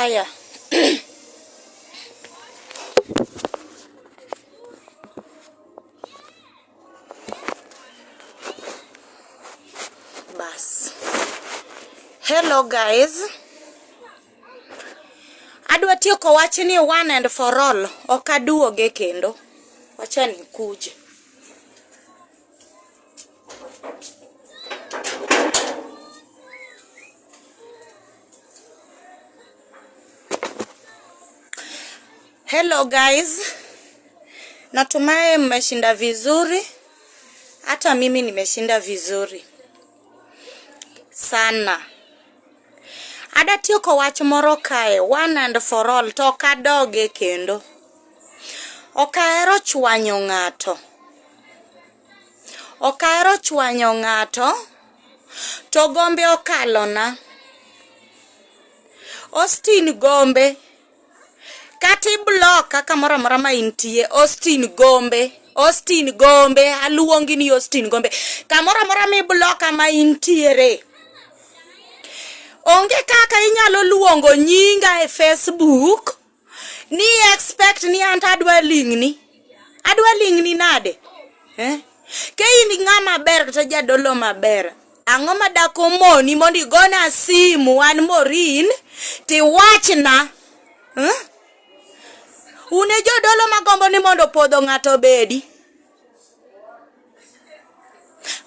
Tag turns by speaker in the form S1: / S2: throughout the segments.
S1: Haya. Bas. Hello guys. Adwa tieko wachni one and for all. Ok aduoge kendo. Wacha nikuje. Hello guys. Natumai mmeshinda vizuri. Hata mimi nimeshinda vizuri. Sana. Adatieko wach moro kae one and for all to kadoge kendo. Okaero chwanyo ng'ato. Okaero chwanyo ng'ato. To gombe okalona. Austin gombe. Kati block kaka mora mora ma intie Austin gombe. Austin gombe. Aluongi ni Austin gombe. Kamora mora mi block ma intiere. Onge kaka inyalo luongo nyinga e Facebook. Ni expect ni anta adwa lingni. Adwa lingni nade? Ke ini ng'ama ber kata jadolo maber. Ang'o madako moni mondi gona simu an morin ti wachna. Une jodolo magombo ni mondo podho ng'ato bedi.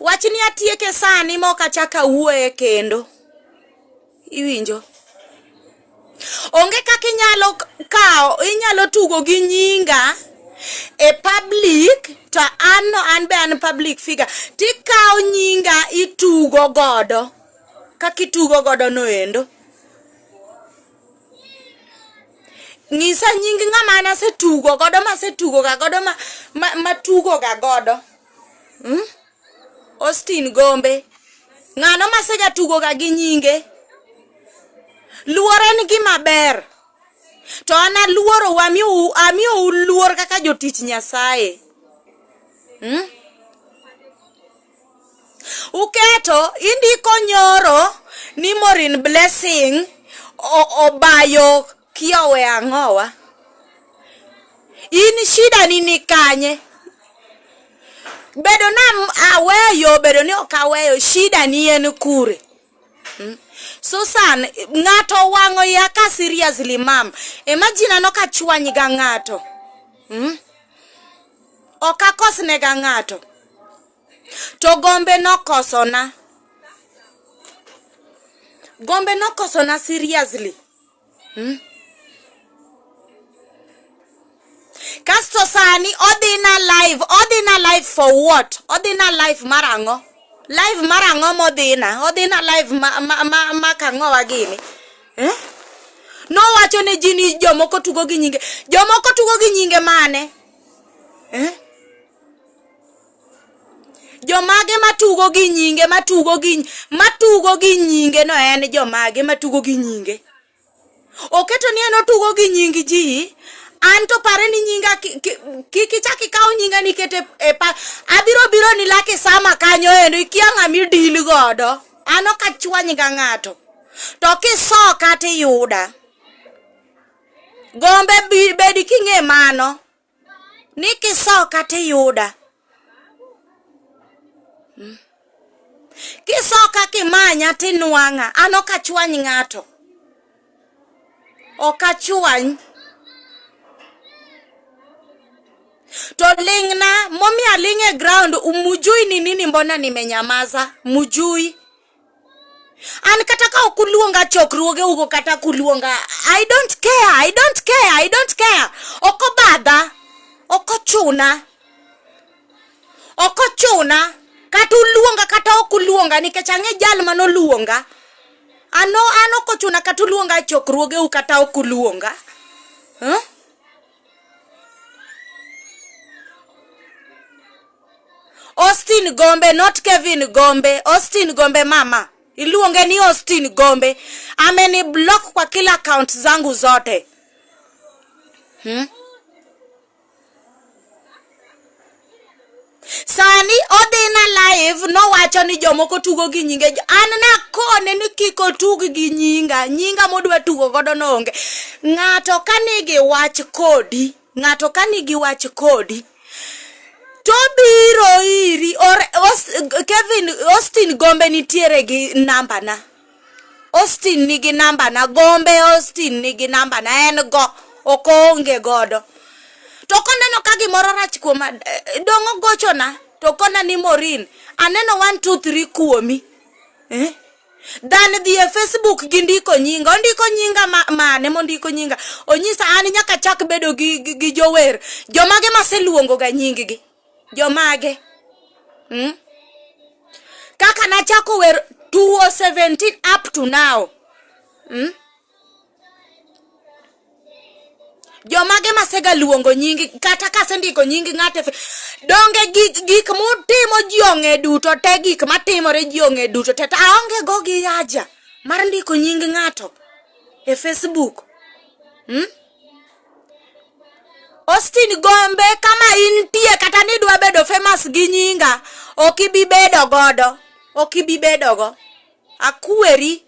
S1: Wachni atieke sani moka chaka wuoye kendo. Iwinjo. Onge kaka inyalo tugo gi nyinga e public to an be an public figure. Ti kao nyinga itugo godo. Kaka itugo godo noendo. Ngisa nying ng'ama na se tugo godo ma se tugo ga godo ma tugo ga godo. Austin gombe. Ng'ano ma se ga tugo ga gi nyinge. Luore ni gima ber. To ana luoro amiyo luor kaka jotich Nyasaye. Uketo indiko nyoro ni Morin Blessing obayo kiowe ang'owa. In shida ni kanye. Bedo na aweyo, bedo ni okaweyo, shida ni en kure. Susan, ng'ato wango ya ka seriously mam. Imagine anoka chwany ga ng'ato. Oka kosne ga ng'ato. To gombe no kosona. Gombe no kosona seriously. Kasto sani odina live for what? Odina live marango. Live marango odina live ma kangowa gini. No wacho ne jini jomoko tugo gi nyinge. Jomoko tugo gi nyinge mane? Jomage matugo gi nyinge, matugo gi nyinge no en jomage matugo gi nyinge. Oketo ni eno tugo gi nyingi ji. Anto pare ni nyinga kichaki kao nyinga nikete pa abiro ni laki sama kanyo endo ikia ng'ami deal godo. Ano kachwany ga ng'ato. To kisoka ti yuda. Gombe bedi king'e mano. Ni kisoka ti yuda. Kisoka kimanya ti nwang'a. Ano kachwany ng'ato. Okachwany. To lingna, momi alinge ground, mujui ni nini mbona nimenyamaza, mujui. An kataka okuluonga chokruoge ugo kata kuluonga. I don't care. Oko bada, oko chuna. Kata uluonga kata okuluonga nikech ang'e jal mano luonga. Ano oko chuna kata uluonga chokruoge u kata okuluonga. Austin Gombe, not Kevin Gombe. Austin Gombe mama. Iluonge ni Austin Gombe. Ameni block kwa kila account zangu zote. Sani odina live no wacho ni jomoko tugo gi nyinge. An na kone ni kiko tug gi nyinga modwa tugo godo nonge. Ng'ato kanigi wach kodi, to biro iri Kevin Austin Gombe nitiere gi namba na. Austin nigi namba na, Gombe Austin nigi namba na, en go okonge godo. To koneno ka gimoro rach kuoma dongo gochona to kona ni Morin aneno 1 2 3 kuomi dan dhi e Facebook gindiko nyinga, ondiko nyinga mane mondiko nyinga, onyisa an nyaka chak bedo gi jower jomage maseluongo ga nyinggi, jomage kaka na chako wer 2017 up to now. Jomage masega luongo nyingi, kata kasendiko nyingi ng'ate donge gik mutimo jionge duto te, gik matimore jionge duto te aonge go gi yaja mar ndiko nyingi ng'ato e Facebook. Austin Gombe, kama intie kata ni dwa bedo famous gi nyinga, okibibedo go akweri,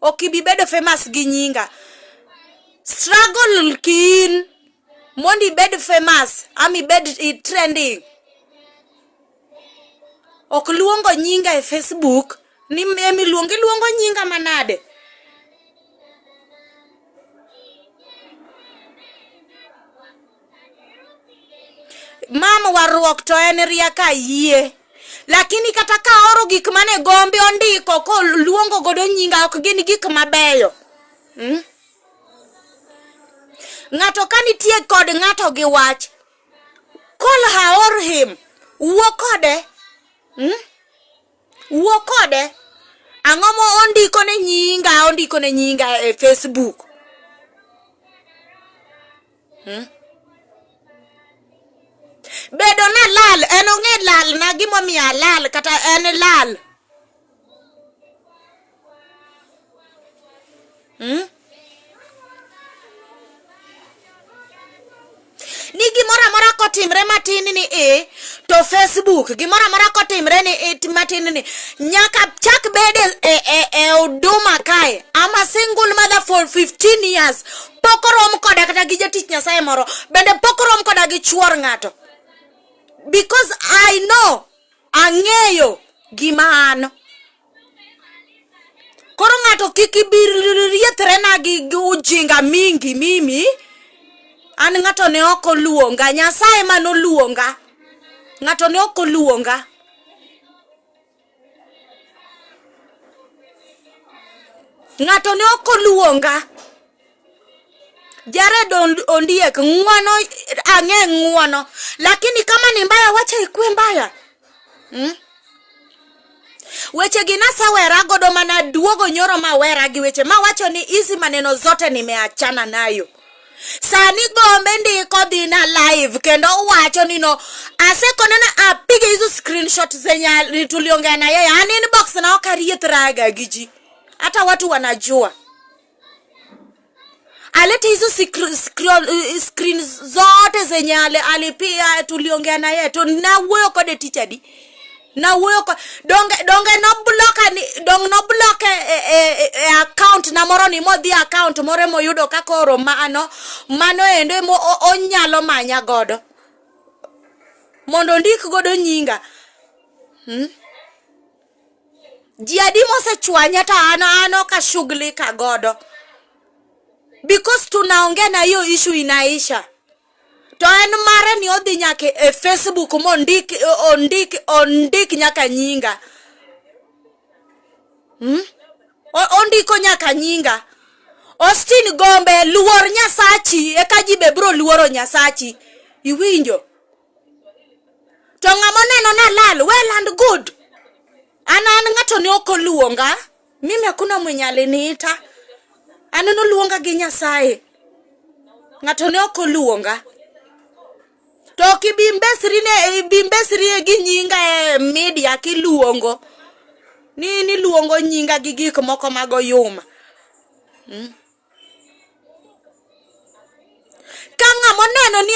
S1: okibibedo famous gi nyinga. Struggle kin mondi bed famous, ami bed trending. Ok luongo nyinga e Facebook, ni emi luongo nyinga manade. Mama waruok to en riaka yie. Lakini kata ka oro gik mane Gombe ondiko ko luongo godo nyinga ok gin gik mabeyo. Ng'ato kanitie kod ng'ato gi wach, call her or him, wuo kode, ang'o mo ondiko ne nyinga e Facebook. Bedo na lal, en ong'e lal na gimomiyo lal, kata en lal. Ni gimora mora kotimre matin ni to Facebook, gimora mora kotimre ni matin ni nyaka chak bede e Huduma kae. I'm a single mother for 15 years. Pokorom koda kata gi jatich Nyasaye moro, bende pokorom koda gi chuor ng'ato. Because I know, ang'eyo gima an. Koro ng'ato kikibirietre na gi ujinga mingi mimi. An ng'ato ne oko luonga, Nyasaye mano luonga. Ng'ato ne oko luonga. Ng'ato ne oko luonga. Jared Ondiek, ng'uono, ang'e ng'uono. Lakini kama ni mbaya, wacha ikue mbaya. Weche ginasa wera godo mana duogo nyoro mawera gi weche ma wacho ni hizi maneno zote nimeachana nayo. Sani Gombe ndiko dina live kendo wacho ni no asekonena apige hizo screenshot zenye tuliongea na yeye, ani inbox na okariethraga giji, hata watu wanajua. Alete hizo screen zote zenye alipia tuliongea na yeye, to na wuoyo kode tichadi. Na wuoyo ko donge no block account na moro ni modhi account more moyudo kakoro mano ende onyalo manya godo mondo ndik godo nyinga. Jiadi mose chwanya ta ano ka shughulika godo, because tunaongea na hiyo issue inaisha. To en mare ni odhi nyake e Facebook ondik nyaka nyinga. Ondiko nyaka nyinga. Austin Gombe, luor Nyasachi, eka jibe bro luoro Nyasachi. Iwinjo. To ng'amo neno na lal, well and good. An ng'ato ne oko luonga. Mimi hakuna mwenye aliniita. Ano luonga gi Nyasaye. Ng'ato ne oko luonga. To kibimbesri gi nyinga media kiluongo. Ni luongo nyinga gi gik moko mago yuma. Kanga moneno ni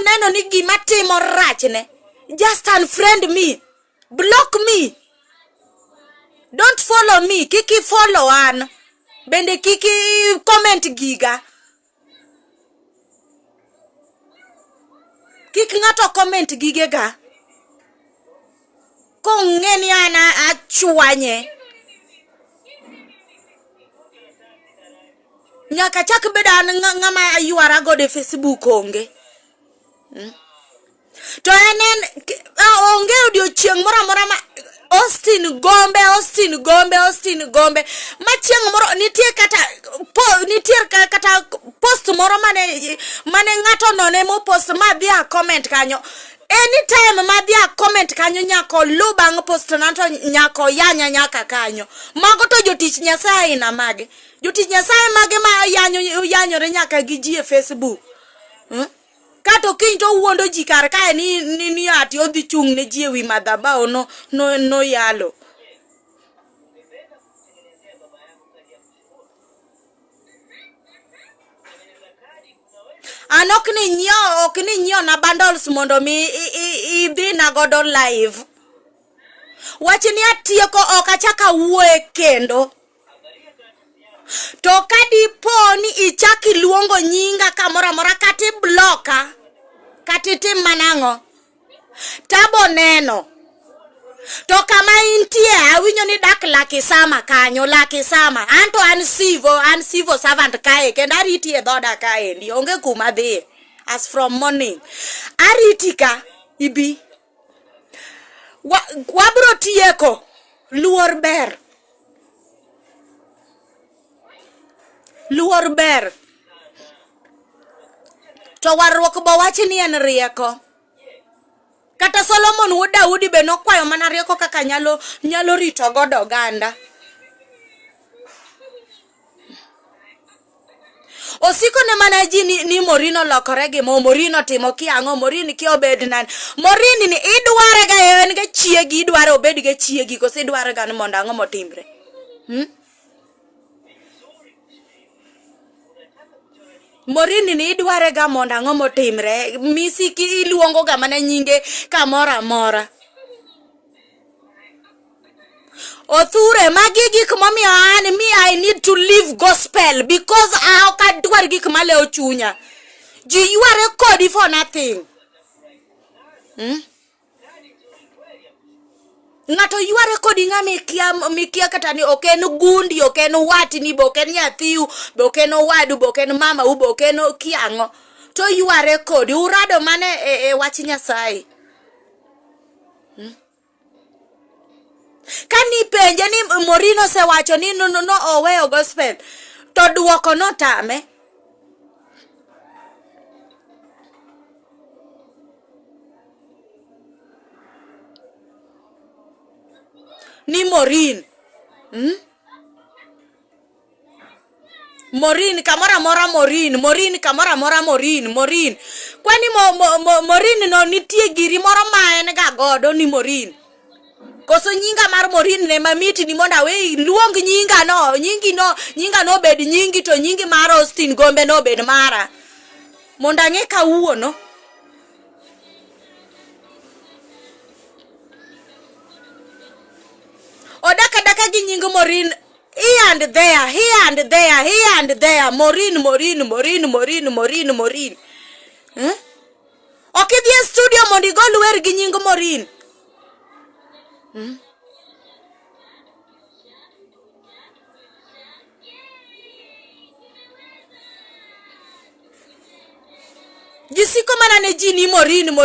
S1: neno ni gima timo rachne. just unfriend me, block me, don't follow me, kiki follow an, bende kiki comment giga, kik ng'ato comment gigega, kong'eni ana achwanye, nyaka chak beda ng'ama ayuara gode Facebook onge. To enen onge odiochieng' moro amora ma Austin gombe ma chieng' moro nitie kata post moro mane ng'ato no ne mo post ma dhi a comment kanyo. Anytime ma dhi a comment kanyo nyako lu bang' post nanto nyako yanya nyaka kanyo. Mago to jotich Nyasaye na mage. Jotich Nyasaye mage ma yanyore nyaka gi ji e Facebook. Kato kiny to wuondo ji kar kae ni ati odhi chung' ne ji e wi madhabao no yalo. An ok ni nyiewo na bundles mondo mi idhi na godo live. Wachni atieko ok achaka wuoye kendo. To kadipo ni ichaki luongo nyinga kamora mora kati bloka kati tim manang'o tabo neno. To kama intie awinyo ni dak lakisama kanyo lakisama anto an civil servant kae kendo ariti e dhoda kae ndi onge kuma dhi as from morning aritika ibi wabro tieko luor ber to warruok bo wachi ni en rieko. Kata Solomon wuod Daudi be nokwayo mana rieko kaka nyalo rito godo oganda. Osiko ne mana ji ni Morino lokore gi Morino timo kiang'o Morini ki obed nan. Morini ni idware ga en ga chiegi idware obed ga chiegi koso idware ga mondo ang'o motimre. Morini ni idware ga mondo ang'o motimre. Misi ki iluongo ga mana nyinge kamora mora. Othure magi gik momiyo an I need to live gospel because ok adwar gik maleo chunya. Ji yware kodi for nothing. Ng'ato yware kodi ng'ami mikia kata ni ok en gundi, ok en watni, ok en nyathiu, ok en wadu, ok en mama u, ok en kiang'o. To yware kodi urado mane e wach Nyasaye. Kani penje ni Morino se wacho ni no oweyo gospel to duoko no tame. Ni Morin kamora mora Morin kamora mora Morin kwani Morin no nitie giri moro ma en ga godo ni Morin koso nyinga mar Morin ne mamiti ni monda we luong nyinga no bed nyingi to nyingi mar Austin Gombe no bed mara monda ng'e kawuono. Odaka gi nying Morin here and there Morin okidhi e studio mondo igol wer gi nying Morin. Gisiko mana ne ji ni Morin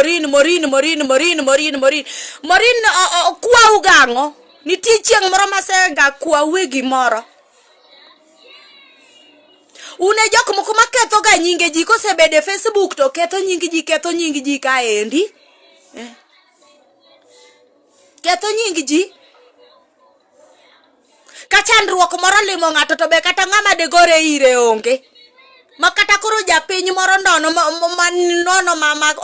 S1: kwa ugango nitie chieng' moro masega kwa wigi moro. Une jok moko maketho ga nyinge ji kosebede Facebook to ketho nying ji kaendi. Ketho nying ji. Kachandruok moro limo ng'ato to be kata ng'ama de gore ire onge. Makata koro japiny moro ndono mama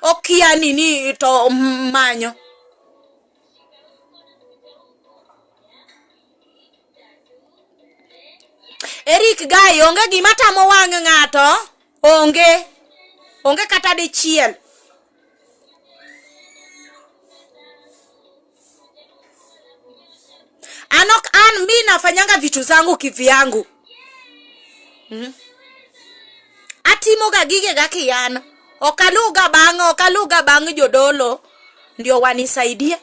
S1: okia nini to manyo. Eric Gai onge gima tamo wang' ng'ato onge kata dichiel. nafanyanga vitu zangu kivyangu. Atimo ga gige ga kiyano. Okaluga bang jodolo ndio wanisaidie.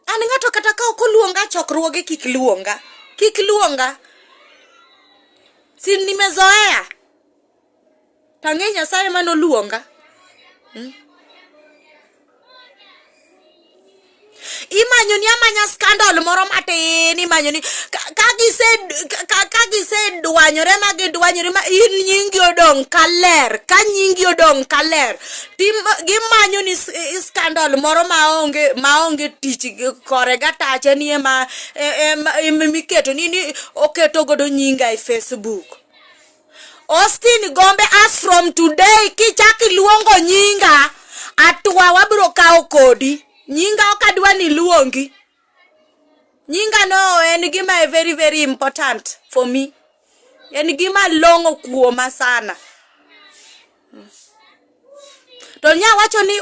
S1: An ng'ato kata ka okoluonga chokruoge kik luonga. Sin nimezoea. Tange Nyasaye manoluonga. Imanyo ni amanya scandal moro matin, imanyo ni kagise dwanyore ma in nyingi odong kaler, ka nyingi odong kaler. Gimanyo ni scandal moro maonge tich kore gatache ni ema miketo ni oketo godo nyinga e Facebook. Austin Gombe, as from today, kichaki luongo nyinga, atwa wabro kao kodi. Nyinga okadwa ni luongi. Nyinga no en gima very very important for me. En gima longo kuoma sana. To nya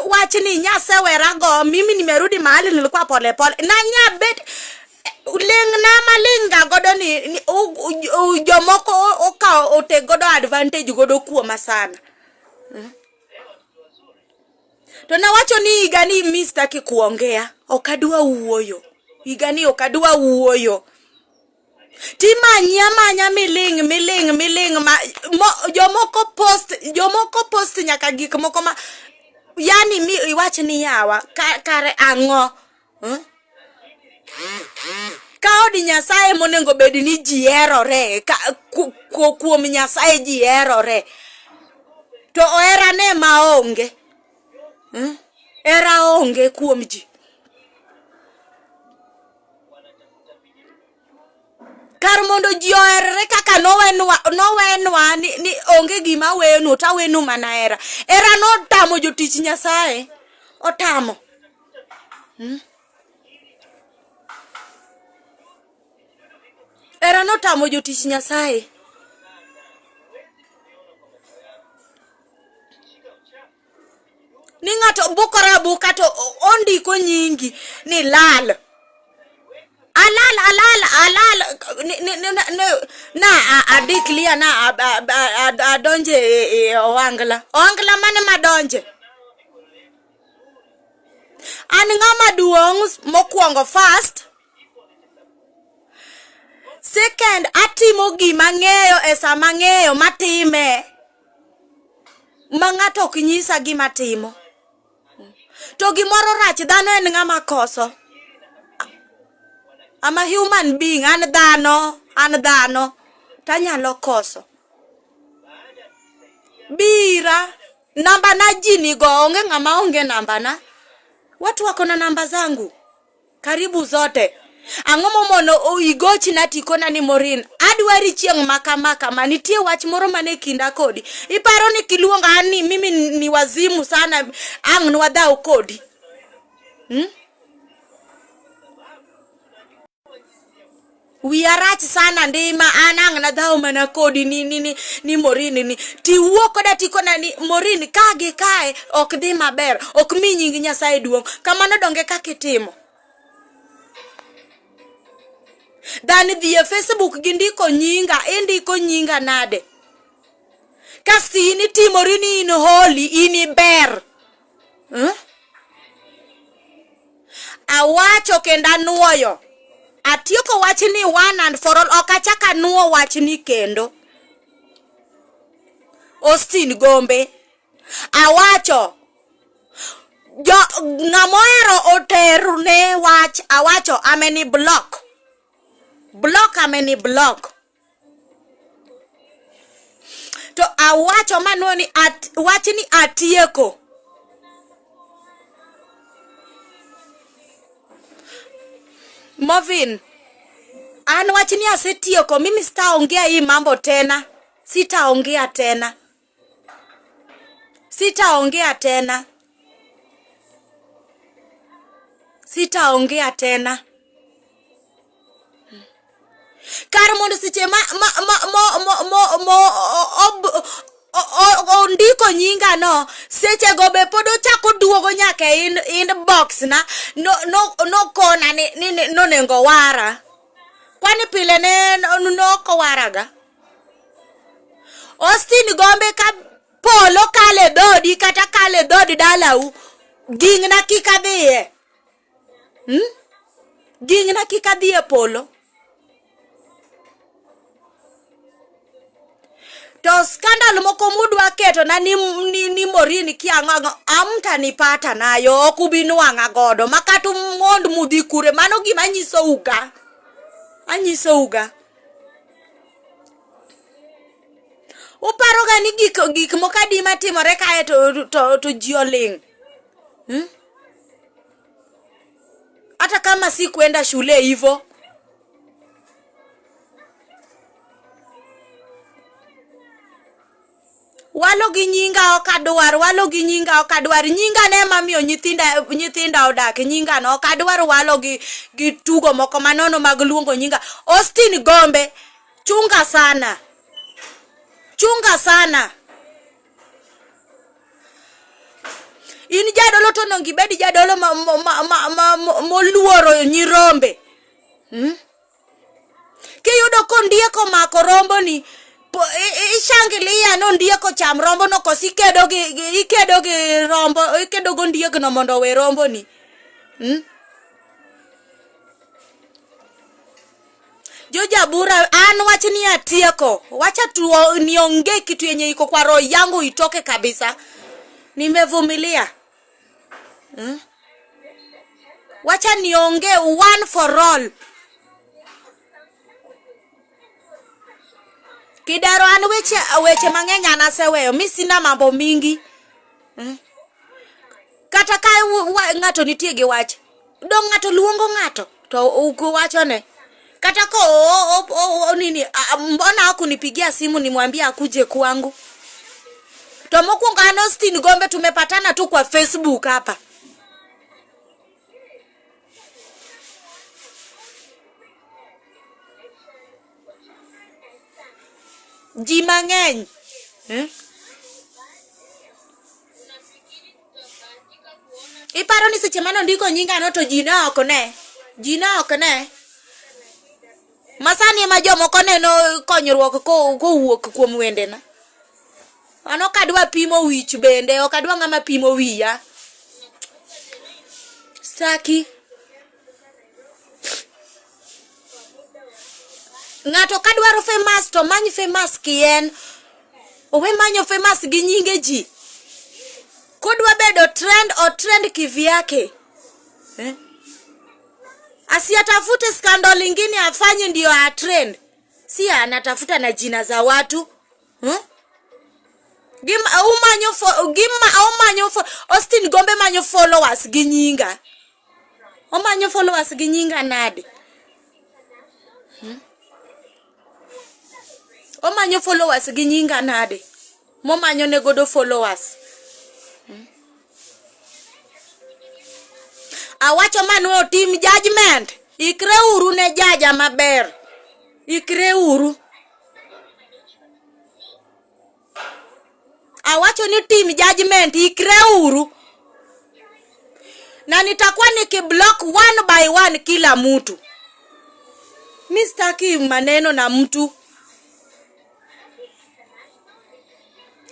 S1: wachni nyasewera go, mimi nimerudi mahali nilikuwa pole. Na nya bet na malinga godo ni jomoko oka ote godo advantage godo kuoma sana. To na wacho ni igani mistaki kuongea, okadua uoyo. Igani okadua uoyo. Timanya miling jomoko post nyaka gik moko ma yani iwacho ni yawa kare ango. Ka odi Nyasaye monengo bedi ni ji erore, kuom Nyasaye ji erore. To oera ne maonge. Era onge kuom ji. Kar mondo ji oerre kaka nowenwa ni onge gima wenu, ta wenu mana era. Era no tamo jotich Nyasaye. Otamo. Era no tamo jotich Nyasaye. Ni ng'ato bukora buka to ondiko nyingi ni lal. Alal na adiklia na adonje Oangla mane madonje. An ng'ama duong' mokwongo first. Second, atimo gima ng'eyo e sama ng'eyo matime. Ma ng'ato ok nyisa gima timo. To gimoro rach dhano en ng'ama koso. I'm a human being, an dhano. Tanyalo koso. Bira, namba na jini go, onge ng'ama onge namba na. Watu wako na namba zangu. Karibu zote. Angomo mono igochi na tikona ni Morin. Adwari chieng' maka manitie wach moro mane kinda kodi. Iparo ni kiluonga ani mimi ni wazimu sana ang nwadhao kodi. Wiarach sana ndima anang nadhao mana kodi ni Morin ni. Ti wuoko da tikona ni Morin kage kae ok dhi maber, ok mi nyingi Nyasaye duong'. Kamano donge kakitimo. Dani dhiye Facebook gindiko nyinga nade. Kasi ini timorini in holy ini ber. Awacho kenda nuoyo. Atieko wachni one and for all, okachaka nuo wachni kendo. Austin Gombe. Awacho. Ngamoero oterune wach. Awacho ameni block. Ameni block. To awacho manoni wachni atieko. Movin. An wachni asetieko, mimi sitaongea hii mambo tena. Sitaongea tena. Kar mondo siche ondiko nyinga no seche go be podo chako duogo nyake in box na no kona ni no nengo wara kwani pile ne no ko waraga Austin gombe ka polo kale dodi kata kale dodi dalau gingna kikadhiye gingna kikadhiye polo to scandal moko mudwa keto na ni morini kiango amta ni pata nayo okubinwanga godo makatu mond mudhi kure mano gima nyiso uga uparo ga ni gik mokadi matimore kae to jioling hata kama si kwenda shule hivyo walo gi nyinga okadwar nyinga ne mamiyo nyithinda odak nyinga no okadwar walo gi tugo moko manono mag luongo nyinga Austin Gombe chunga sana in jadolo to nongi bedi jadolo moluoro nyirombe kiyudo kondieko mako rombo ni ishangilia no ndieko cham rombo no kosi ikedo gi rombo ikedo go ndieko no mondo we rombo ni Joja bura an wachni atieko wacha tu niongee kitu yenye iko kwa roho yangu itoke kabisa nimevumilia wacha niongee one for all kidaro an weche mang'eny anaseweyo mi sina mambo mingi kata ka ng'ato nitie gi wach dong ng'ato luongo ng'ato to uwachone kata ko nini mbona hakunipigia simu nimwambie akuje kwangu to mokwongo Austin Gombe tumepatana tu kwa Facebook hapa ji mang'eny iparo ni seche mano ndiko nyinga no to jina okne masani ma jomoko neno konyruok ko wuok kuom wende na ano kadwa pimo wich bende okadwa ng'ama pimo wiya staki ng'ato kadwaro famous to many famous kien owe manyo famous gi nyinge ji kodwa bedo trend kivyake asiatafute scandal ingine afanye ndio a trend si anatafuta na jina za watu gima umanyo Austin Gombe manyo followers gi nyinga omanyo followers gi nyinga nade omanyo followers gi nyinga nade momanyo ne godo followers awacho manu team judgment ikre uru ne jaja maber ikre uru awacho ni team judgment ikre uru na nitakuwa nikiblock one by one kila mtu mistaki maneno na mtu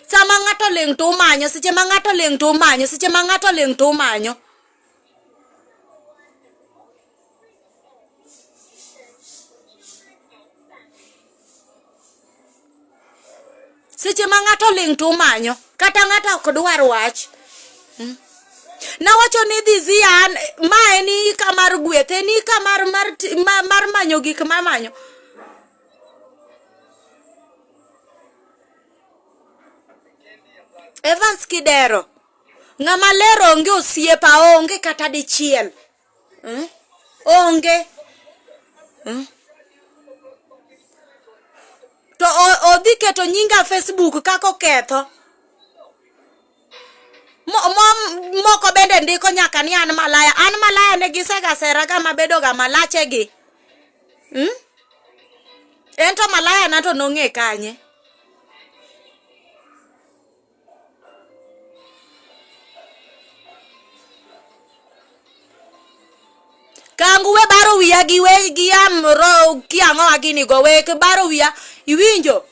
S1: sama ng'ato leng to manyo seche ma ng'ato leng to manyo seche ma ng'ato leng to manyo kata ng'ato ok dwar wach na wacho ni dhizian ma eni kamar gwethe ni kamar mar manyo gik mamanyo Evans Kidero ng'ama lero onge osiepa onge kata dichiel onge to odhi keto nyinga Facebook kako ketho moko bende ndiko nyaka ni an malaya ne gisega sera kama bedo ga malache gi ento malaya na to nong'e kanye Kangu we baro wiya gi amro kiango agini go we ke baro wiya iwinjo.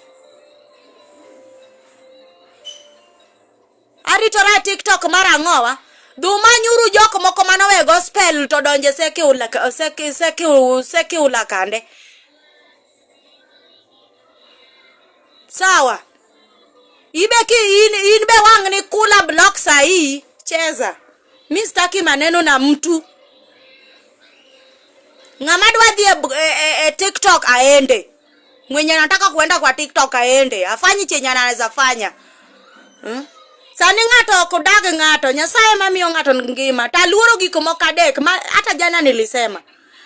S1: Aritora TikTok mara ngowa. Duma nyuru jok moko manowe gospel to donje seke ulakande. Sawa. Ibe ki inbe wang ni kula block sahi cheza. Mi staki maneno na mtu. Ngamadwa die TikTok aende. Mwenye nataka kuenda kwa TikTok aende. Afanyi chenye anaweza fanya. Sani ngato kudage ngato. Nyasaye mamiyo ngato ngima. Taluoro gik moko adek. Hata jana nilisema.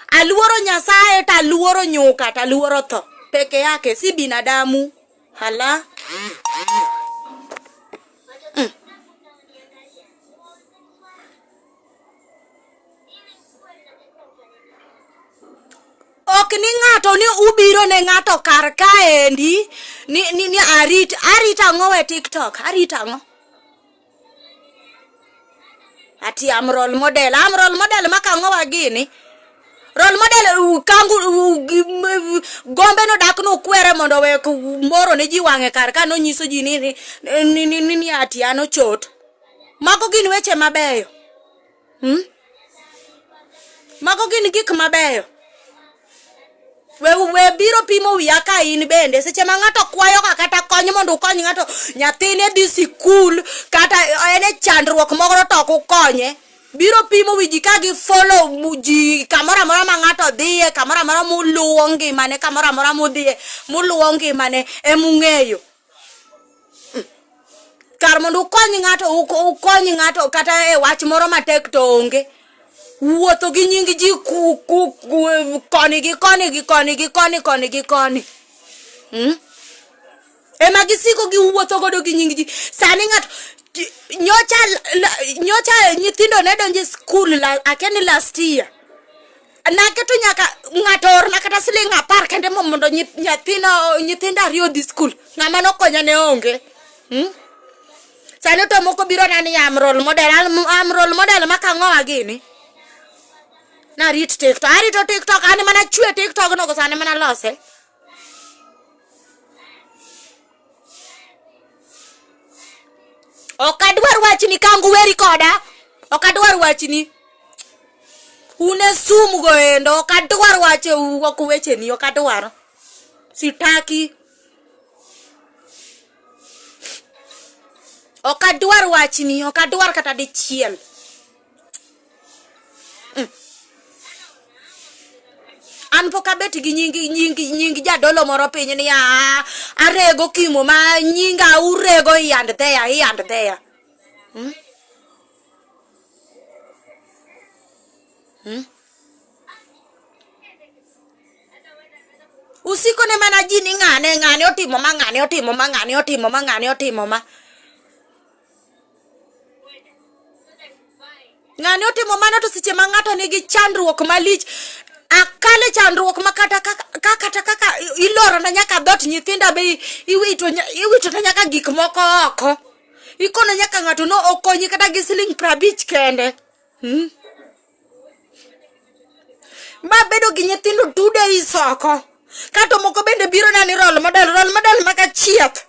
S1: Aluoro Nyasaye, taluoro nyuka, taluoro tho. Peke yake si binadamu. Hala. Ok ni ngato ni ubiro ne ngato kar kaendi ni arita ngowe TikTok arita ngo ati am role model maka ngowa gini role model kangu gombe no dak no kwere mondo we moro ne ji wange kar ka no nyiso ji ni ati ano chot mago gin weche mabeyo mago gin gik mabeyo we biro pimo wiya ka in bende seche ma ngato kwayo ka kata kony mondo kony ngato nyathine dhi sikul kata ene chandruok moro to ku konye biro pimo wiji ka gi follow muji kamora mora ma ngato dhiye kamora mora muluwo ngimane kamora mora mudhiye muluwo ngimane emungeyo kar mondo ukony ngato kata e wach moro matek to onge wuotho gi nying ji koni ema gisiko gi wuotho godo gi nying ji sani ngato nyocha nyithindo ne donje school akeni last year naketo nyaka ngato orna kata siling 10 kende mondo nyithindo ariyo dhi school ngama nokonya ne onge sani to moko biro nani am role model maka ngowa gini na rit TikTok ani mana chwe TikTok no kosane mana lose okadwar wachni kangu weri koda okadwar wachni une sum go endo okadwar wache uwako weche ni okadwar sitaki okadwar wachni okadwar kata dichiel an poka beti gi nyingi jadolo moro piny ni arego kimo ma nyinga urego yand there usiko ne mana jini ngane otimo ma ngane otimo mana to siche ma ngato nigi chandruok malich akale chandruok makata kaka iloro na nyaka dot nyithinda be iwito na nyaka gik moko oko ikono nyaka ngato no okonyi kata gi siling 50 kende ma bedo gi nyithindo 2 days oko kato moko bende biro na ni role model maka chieth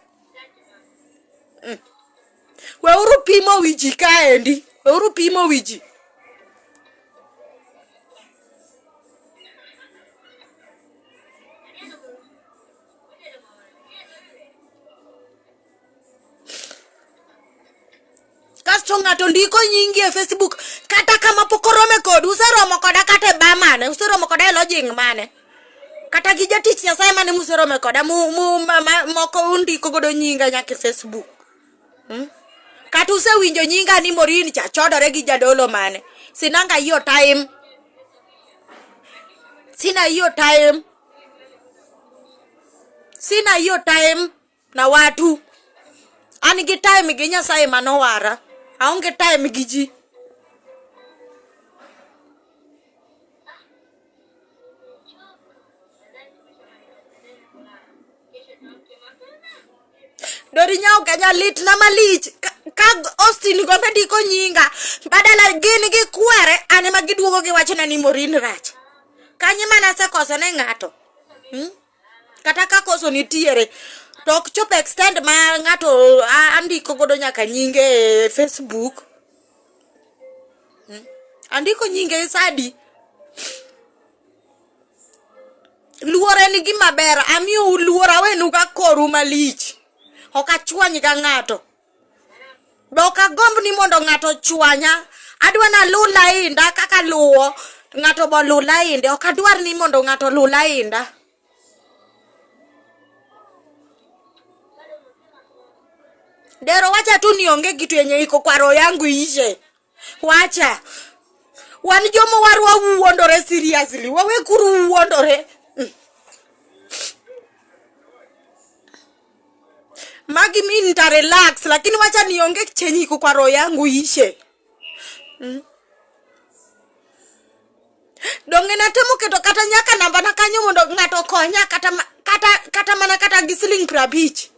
S1: we uru pimo wiji kaendi we uru pimo wiji kasto ngato ndiko nyingi e Facebook kata kama pokorome kod useromo koda kata ba mane useromo koda lodging mane kata gi jatich Nyasaye mane muserome koda moko ndiko godo nyinga nyaka Facebook kata usewinjo nyinga ni Morini cha chodore gi jadolo mane sinanga hiyo time sina hiyo time na watu ani gi time gi Nyasaye manowara aonge time gi ji dori nyao kanya lit na malich ka Austin Gombe ndiko nyinga badala gin gi kwere ane ma giduogo gi wachona ni Morin rach. Kanye mana se koso ne ng'ato. Kata ka koso nitiere to ok chop extend ma ng'ato andiko godo nyaka nyinge Facebook. Andiko nyinge sadi. Luore ni gima ber, amiyo luora wenu ka koru malich. Ok achwany ga ng'ato. Be ok agomb ni mondo ng'ato chwanya. Adwa na lula inda kaka luwo ng'ato bo lula inde. Ok adwar ni mondo ng'ato lula inda. Dero wacha tu nionge kitu yenye iko kwa roho yangu ishe. Wacha. Wan jomo warwa wuondore seriously. Wawe kuru wuondore. Magi mi nita relax lakini wacha nionge chenye iko kwa roho yangu ishe. Donge natemo keto kata nyaka namba na kanyo mondo ng'ato konya kata mana kata gi siling 50.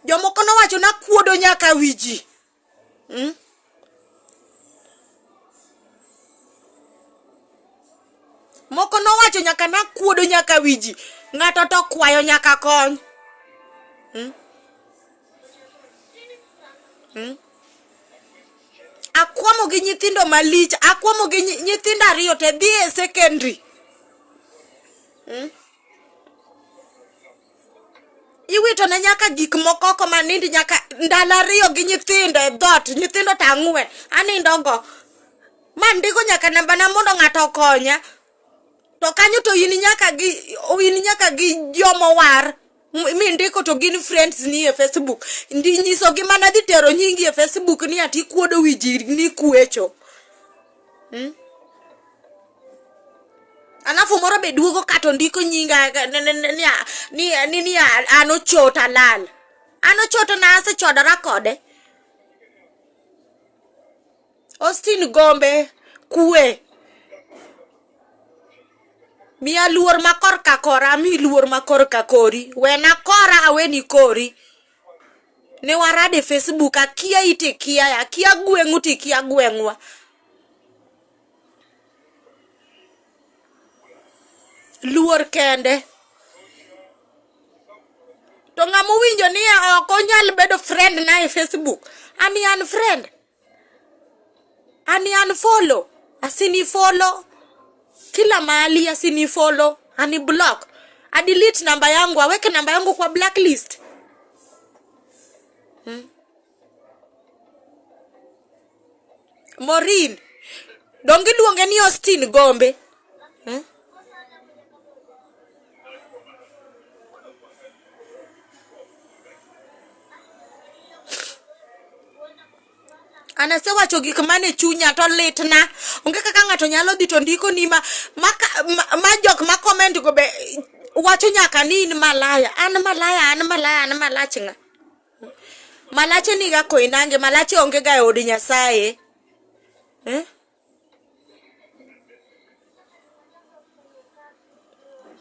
S1: Jomoko no wacho na kuodo nyaka wiji. Moko no wacho nyaka na kuodo nyaka wiji. Ng'ato to kwayo nyaka kony. Akwamo gi nyithindo malich, akwamo gi nyithindo ariyo te dhi e secondary. Iwito na nyaka gik moko ko manindi nyaka ndala ariyo gi nyithindo e dot, nyithindo ta 4 anindo go. Man ndiko nyaka namba na mondo ng'ato konya. To kanyo to in nyaka gi jomo war. Mi ndiko to gin friends ni e Facebook. Ndi nyiso gi mana dhi tero nyingi e Facebook ni ati kuodo wiji ni kuecho. Alafu moro be duogo kato ndiko nyinga ni ano chota lal. Ano chota na ase chodora kode. Austin Gombe kue. Mia luor makor ka kora, mi luor makor ka kori. Wena kora aweni kori. Ne warade Facebook akia ite kia ya. Kia gweng'u ti kia gweng'wa. Luor kende. To ng'amu winjo ni ok onyal bedo friend na e Facebook. Ani an friend. Ani an follow. Asini follow. Kila mahali asini follow. Ani block. Delete namba yangu. Aweke namba yangu kwa blacklist. Morin. Dongi luonge ni Austin Gombe. Anase wacho gik mane chunya to litna. Onge kaka ng'ato nyalo dhi to ndiko ni ma jok ma comment go be wacho nyaka ni in malaya. An malach nga. Malache ni ga koinange, malache onge ga e od Nyasaye.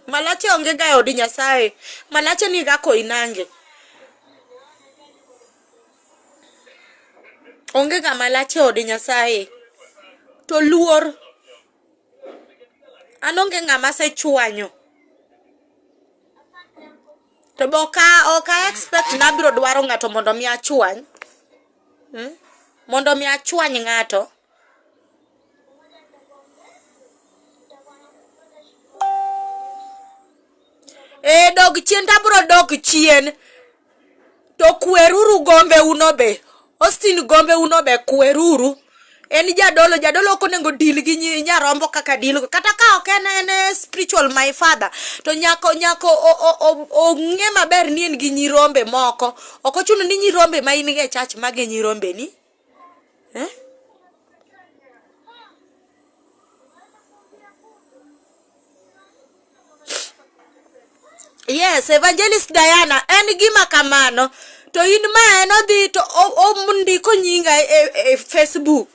S1: Malache onge ga e od Nyasaye. Malache ni ga koinange. Onge ga malache od Nyasaye. To luor. Anonge ng'ama se chwanyo. To oka expect na biro dwaro ng'ato mondo mi achwany. Mondo mi achwany ng'ato. Dog chien tabro dog chien. To kweruru Gombe unobe. Austin Gombe unobe kweruru. En jadolo konengo deal gi nyarombo kaka deal. Kata ka ok en spiritual my father. To nyako ong'e maber ni en gi nyirombe moko. Ok ochuno ni nyirombe ma in ge church mage nyirombe ni. Yes, Evangelist Diana, en gima kamano. To in ma en odhi to ndiko nyinga e Facebook.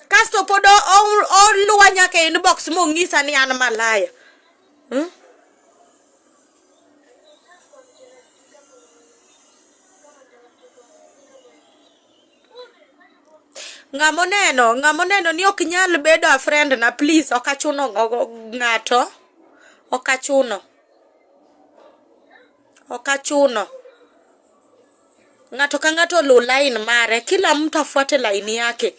S1: Kasto podo oluwa nyaka inbox mong'isa ni an malaya. Ng'amoneno ni ok nyal bedo a friend na, please, okachuno ng'ato, okachuno ng'ato ka ng'ato lu line mare, kila mtu afuate line yake.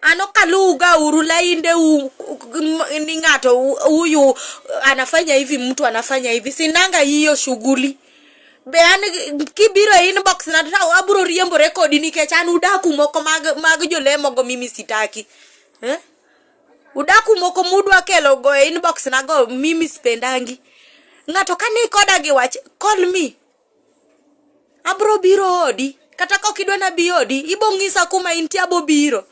S1: Ano kaluga uru lainde ni ng'ato huyu anafanya hivi, mtu anafanya hivi, sinanga hiyo shughuli. Beani kibiro inbox na tata aburo riembo rekodi nikech an udaku moko mag jolemo go mimi sitaki. Udaku moko mudwa kelo go inbox na go mimi spendangi. Ng'ato kani koda gi wach, call me. Abro biro odi, kata ka okidwa na bi odi, ibo ng'isa kuma intie abo biro.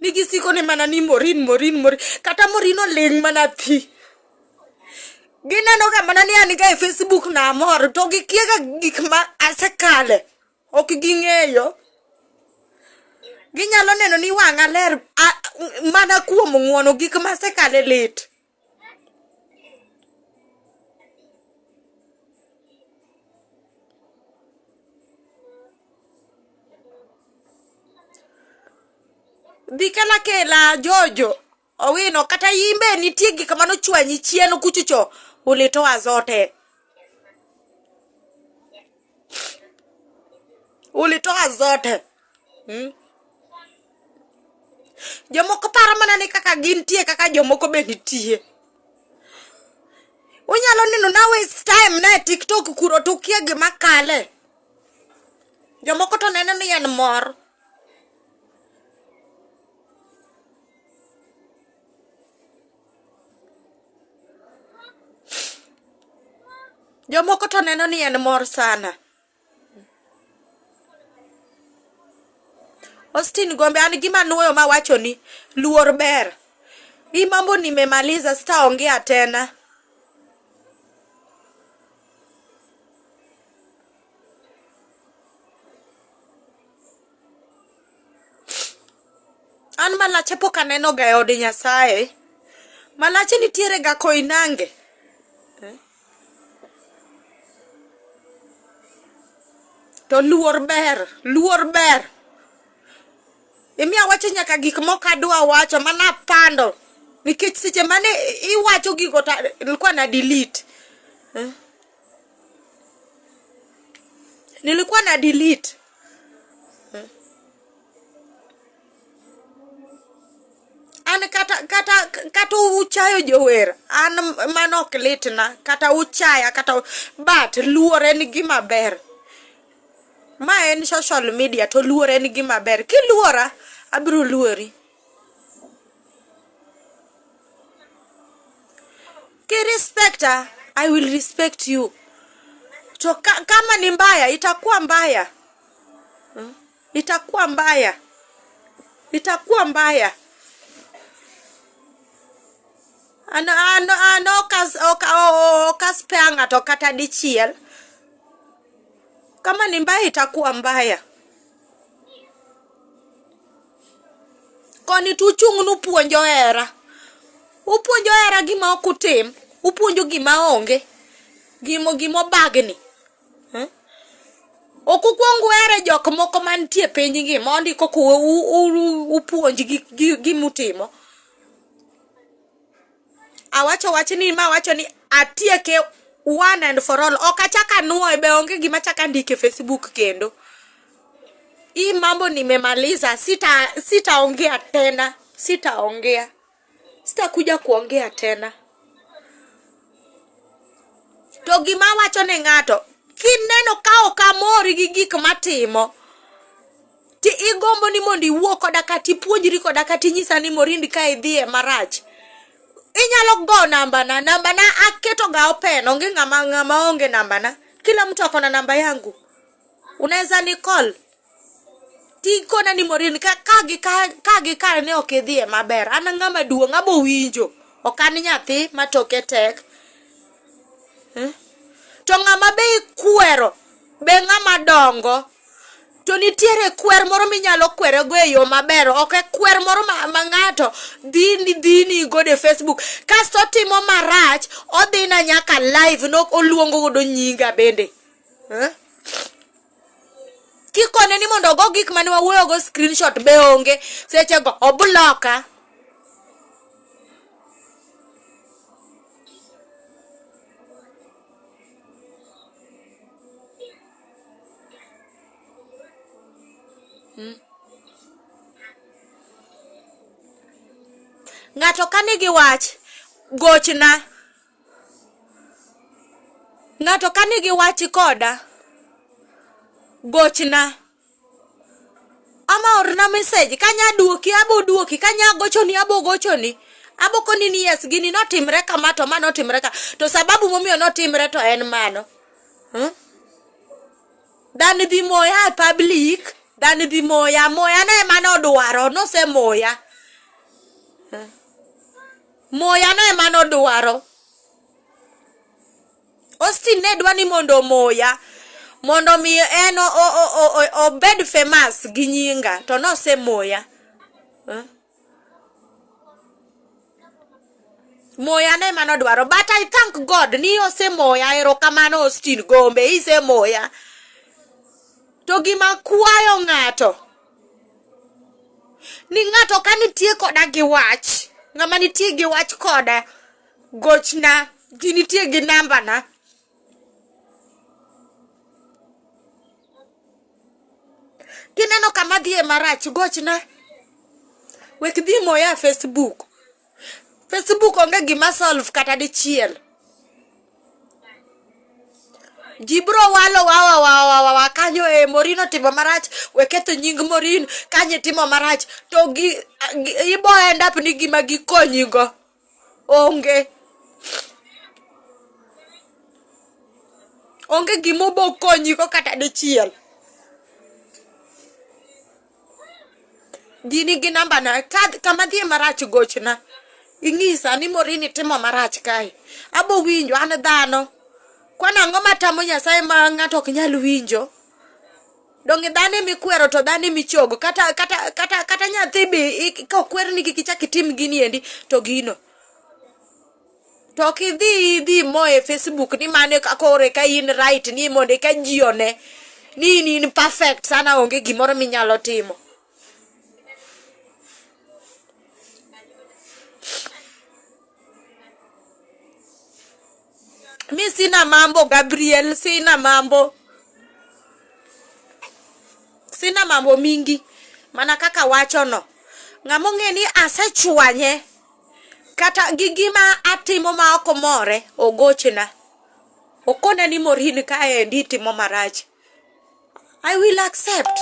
S1: Nigi siko ne mana ni morin. Kata morino ling mana thi. Gineno ga mana ni an ga Facebook na mor, to gikiega gik ma asekale. Ok ging'eyo. Ginyalo neno ni wang'a ler mana kuom ng'uono gik ma asekale lit. Dikela kela Jojo owino kata yimbe nitie gik mano chwanyi chien kuchucho ulito azote. Jomoko para mana ni kaka gintie kaka jomoko be nitie. Unyalo neno na waste time na TikTok kuro tukia gima kale. Jomoko to neno ni en mor. Jomoko to neno ni en mor sana. Austin Gombe, an gima nuoyo mawacho ni luor ber. Hii mambo nimemaliza, sitaongea tena. An malache pok aneno ga e od Nyasaye. Malache nitiere ga Koinange. To luor ber. Emi awacho nyaka gik moko adwa wacho mana pando. Nikech seche mane iwacho gigo ta nilikuwa na delete. Nilikuwa na delete. An kata uchayo jower, an manok litna, kata uchaya, kata but luor en gima ber. Ma en social media to luor en gima ber. Ki luora, abiro luori. Ki respecta, I will respect you. To kama ni mbaya, itakuwa mbaya. Itakuwa mbaya. Ano kas peanga to kata dichiel. Kama ni mbaya itakuwa mbaya. Koni tuchung nupuonjo era. Upuonjo era gima okutim. Upuonjo gima onge. Gimo bagni. Okukwongu ere jok moko mantie piny gi mondi koko upuonji gimutimo. Awacho ni ma wacho ni atieke one and for all. Okachaka nuo be onge gima chaka ndike Facebook kendo. Hii mambo nimemaliza, sitaongea tena. Sitakuja kuongea tena. To gima wacho ne ng'ato, kineno ka okamori gi gik matimo, ti igombo ni mondi wuo koda kati puonjri koda kati nyisa ni morindi ka idhie marach. Inyalo go namba na aketo ga open, onge ngama onge namba na. Kila mtu akona namba yangu. Unaweza ni call. Tiko na ni morindi ka ne okedhie maber. Ana ngama duong abo winjo. Okani nyathi matoke tek. To ngama be kuero be ngama dongo. to nitiere kwer moro minyalo kwere go e yo maber, ok kwer moro ma ng'ato dini go de Facebook kasto timo marach, odhi na nyaka live no oluongo godo nyinga bende. Kikone ni mondo go gik mane wawuoyo go screenshot be onge, seche go obloka. Ng'ato kane gi wach gochna, ng'ato kane gi wach koda gochna, ama orna message kanya duoki abo duoki, kanya gochoni abo gochoni, abo koni ni yes gini notimre kama to mano timre ka, to sababu momiyo notimre to en mano. Dani dhi moya public, dani dhi moya ne mano dwaro, no se moya. Moya no emano dwaro. Austin ne dwani mondo moya, mondo mi en obed famous gi nyinga, to no se moya. Moya ne emano dwaro, but I thank God ni ose moya, erokamano Austin Gombe, ise moya. To gima kwayo ng'ato, ni ng'ato kanitie koda gi wach, ng'ama nitie gi wach koda, gochna, ji nitie gi namba na. Kineno kama dhie marach, gochna. Wek dhi moya Facebook. Facebook onge gima solve kata dichiel. Jibro walo wa kanyo Morino timo marach, weketho nying Morino kanye timo marach, to ibo end up ni gima gikonyigo onge gima bo konyigo kata dichiel. Dini gi namba na, kama dhie marach gochna, ing'isa ni Morini timo marach kae, abo winjo an dhano. Kwana ngoma tamo Nyasaye ma ng'ato ok nyal winjo. Donge dhane mikwero to dhane michogo, kata nyathi bi kokwer ni kichak itim gini endi to gino. To kidhi mo e Facebook ni mane kakore ka in right, ni monde ka jione ni in perfect sana, onge gimoro minyalo timo. Mi sina mambo Gabriel, sina mambo mingi, mana kaka wacho no. Ng'amo ng'e ni asechwanye, kata gigima atimo ma oko more, ogochna. Okone ni Morini kae ndi timo marach. I will accept.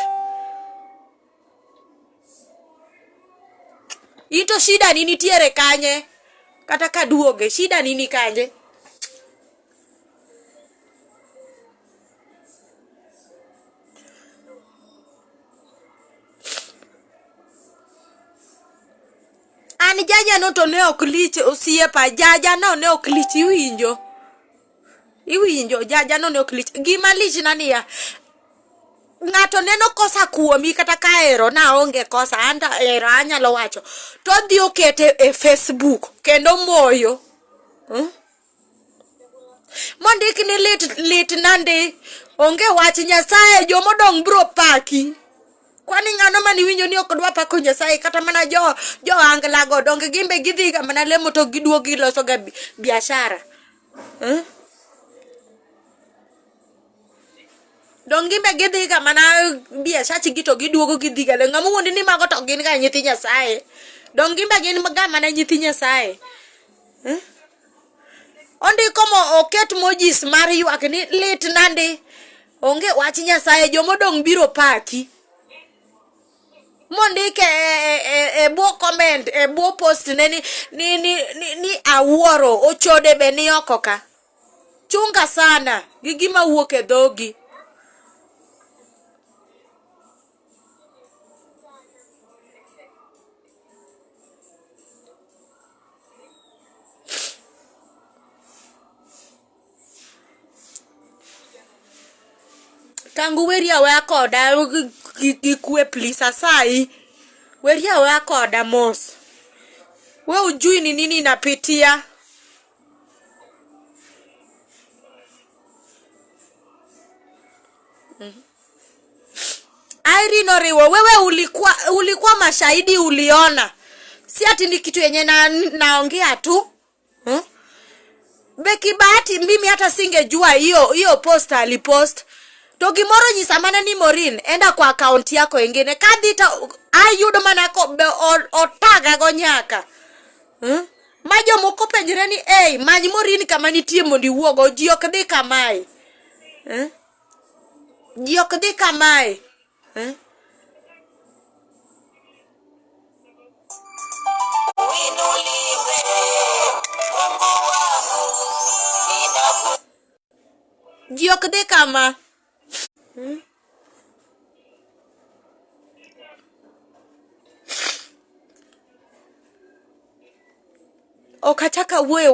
S1: Ito shida ni nitiere kanye, kata kaduoge, shida ni kanye. An jaja no to ne ok lich osiepa, jaja no ne ok lich, iwinjo jaja no ne ok lich. Gima lich na niya, ng'ato neno kosa kuomi kata ka ero na onge kosa, anta ero anyalo wacho, to dhi okete e Facebook kendo moyo. Mondik ni lit nandi, onge wach Nyasaye, jomodong bro paki. Kwani ng'ano mani winjo ni ok dwa pako Nyasaye, kata mana jo angla go donge gimbe gidhiga mana lemo to giduogi loso ga biashara. Dongimbe gidhiga mana biashara gito giduogo gidhiga le, ng'amo wuondi ni mago to gin ga nyithi Nyasaye. Dongimbe gin ga mana nyithi Nyasaye. Ondi komo oket mojis mar ywak ni lit nandi, onge wach Nyasaye, jomodong biro paki. Mondike e bo comment, e bo post ni awuoro, ochode be ni okoka. Chunga sana, gigima wuok e dhogi. Tangu weria wa koda gikue please asai. Weria wa koda mos. We ujui ni nini napitia. Irene Oriwo, wewe ulikuwa mashahidi, uliona. Si ati ni kitu yenye naongea tu. Beki Bahati mimi hata singejua hiyo post alipost. Togimoro nyisamana ni Morin, enda kwa account yako ingine. Kadita ayudo manako otaga gonyaka. Majo moko penjreni, manyi Morin kama nitie mondi wuogo, ji ok dhi kamae. Ji ok dhi kamae. Ji ok dhi kama. Okataka uwe